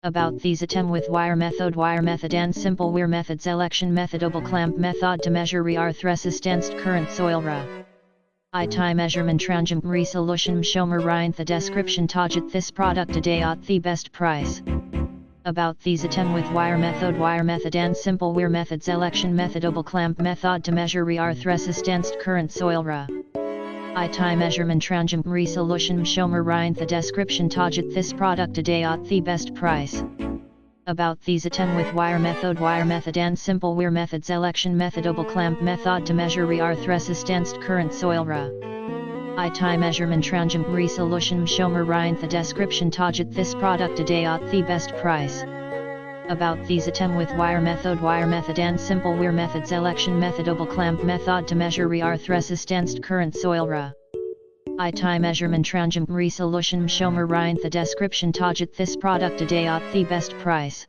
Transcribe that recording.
About these attempt with wire method and simple wear methods election method double clamp method to measure resistance current soil ra. I tie measurement tranjum resolution shomer rind the description target this product today at the best price. About these attempt with wire method and simple wear methods election method double clamp method to measure resistance current soil ra. I tie measurement tranjum resolution shomer rind the description target this product today at the best price. About these attempt with wire method and simple wear methods election method double clamp method to measure resistance current soil ra. I tie measurement tranjum resolution shomer rind the description target this product today at the best price. About these attempt with wire method and simple wear methods election method double clamp method to measure resistance current soil ra. I tie measurement tranjum resolution shomer rind the description target this product today at the best price.